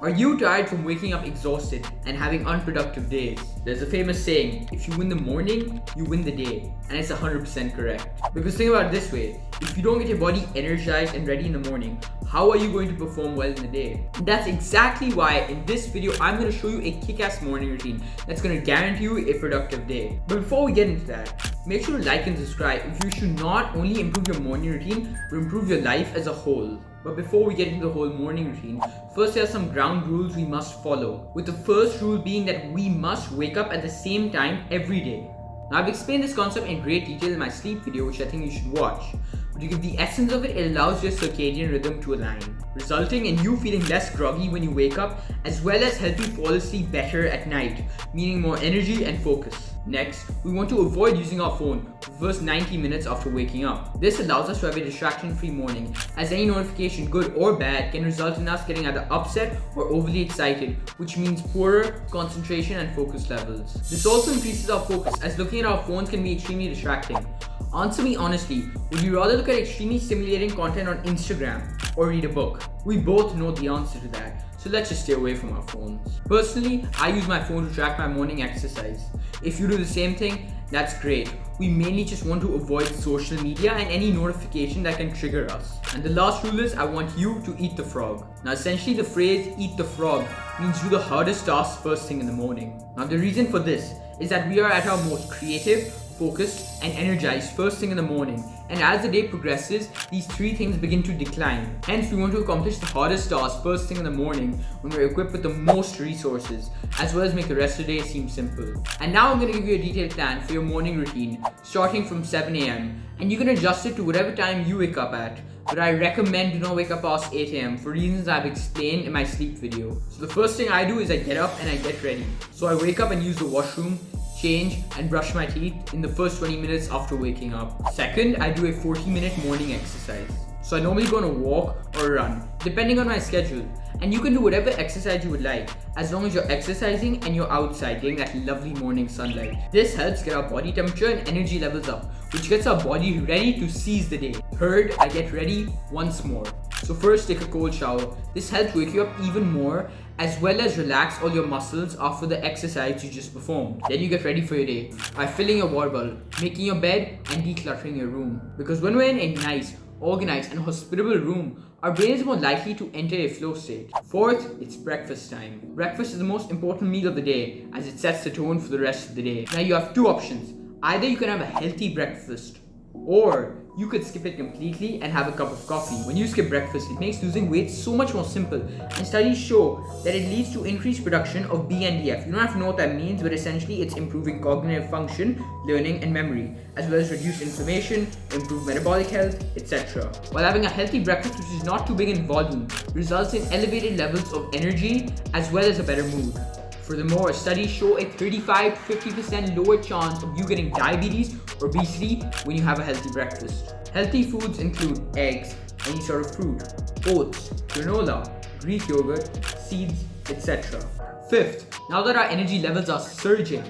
Are you tired from waking up exhausted and having unproductive days? There's a famous saying, if you win the morning, you win the day. And it's 100% correct. Because think about it this way, if you don't get your body energized and ready in the morning, how are you going to perform well in the day? And that's exactly why in this video, I'm going to show you a kick-ass morning routine that's going to guarantee you a productive day. But before we get into that, make sure to like and subscribe if you should not only improve your morning routine, but improve your life as a whole. But before we get into the whole morning routine, first there are some ground rules we must follow. With the first rule being that we must wake up at the same time every day. Now I've explained this concept in great detail in my sleep video, which I think you should watch. But to give the essence of it, it allows your circadian rhythm to align, resulting in you feeling less groggy when you wake up, as well as help you fall asleep better at night, meaning more energy and focus. Next, we want to avoid using our phone for the first 90 minutes after waking up. This allows us to have a distraction-free morning, as any notification, good or bad, can result in us getting either upset or overly excited, which means poorer concentration and focus levels. This also increases our focus, as looking at our phones can be extremely distracting. Answer me honestly, would you rather look at extremely stimulating content on Instagram or read a book? We both know the answer to that, so let's just stay away from our phones. Personally, I use my phone to track my morning exercise. If you do the same thing, that's great. We mainly just want to avoid social media and any notification that can trigger us. And the last rule is I want you to eat the frog. Now essentially the phrase eat the frog means do the hardest tasks first thing in the morning. Now the reason for this is that we are at our most creative, focused, and energized first thing in the morning, and as the day progresses, these three things begin to decline. Hence, we want to accomplish the hardest tasks first thing in the morning when we're equipped with the most resources, as well as make the rest of the day seem simple. And now I'm going to give you a detailed plan for your morning routine, starting from 7 a.m. and you can adjust it to whatever time you wake up at. But I recommend do not wake up past 8 a.m. for reasons I've explained in my sleep video. So the first thing I do is I get up and I get ready. So I wake up and use the washroom, change and brush my teeth in the first 20 minutes after waking up. Second, I do a 40-minute morning exercise. So I normally go on a walk or run, depending on my schedule. And you can do whatever exercise you would like, as long as you're exercising and you're outside getting that lovely morning sunlight. This helps get our body temperature and energy levels up, which gets our body ready to seize the day. Third, I get ready once more. So first, take a cold shower. This helps wake you up even more, as well as relax all your muscles after the exercise you just performed. Then you get ready for your day by filling your water bottle, making your bed, and decluttering your room. Because when we're in a nice, organized, and hospitable room, our brain is more likely to enter a flow state. Fourth, it's breakfast time. Breakfast is the most important meal of the day, as it sets the tone for the rest of the day. Now you have two options. Either you can have a healthy breakfast, or you could skip it completely and have a cup of coffee. When you skip breakfast, it makes losing weight so much more simple, and studies show that it leads to increased production of BNDF. You don't have to know what that means, but essentially it's improving cognitive function, learning, and memory, as well as reduced inflammation, improved metabolic health, etc. While having a healthy breakfast which is not too big in volume results in elevated levels of energy as well as a better mood. Furthermore, studies show a 35 to 50% lower chance of you getting diabetes or obesity when you have a healthy breakfast. Healthy foods include eggs, any sort of fruit, oats, granola, Greek yogurt, seeds, etc. Fifth, now that our energy levels are surging,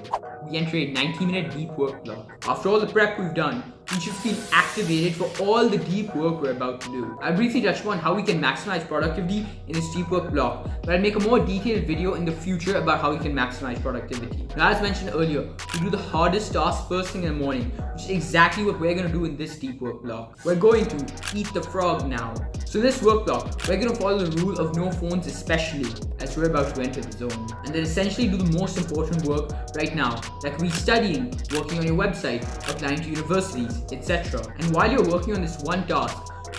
we enter a 90-minute deep work block. After all the prep we've done, we should feel activated for all the deep work we're about to do. I'll briefly touch upon how we can maximize productivity in this deep work block, but I'll make a more detailed video in the future about how we can maximize productivity. Now, as mentioned earlier, we do the hardest task first thing in the morning, which is exactly what we're going to do in this deep work block. We're going to eat the frog now. So in this work block, we're going to follow the rule of no phones, especially as we're about to enter the zone. And then essentially do the most important work right now, like restudying, working on your website, applying to universities, etc. And while you're working on this one task,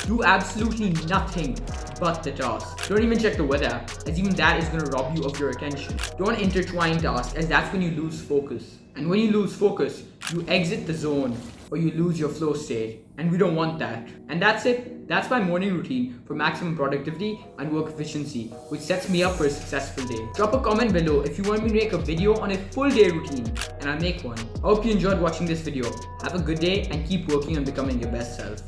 do absolutely nothing but the task. Don't even check the weather, as even that is going to rob you of your attention. Don't intertwine tasks, as that's when you lose focus. And when you lose focus, you exit the zone or you lose your flow state. And we don't want that. And that's it. That's my morning routine for maximum productivity and work efficiency, which sets me up for a successful day. Drop a comment below if you want me to make a video on a full day routine, and I'll make one. I hope you enjoyed watching this video. Have a good day and keep working on becoming your best self.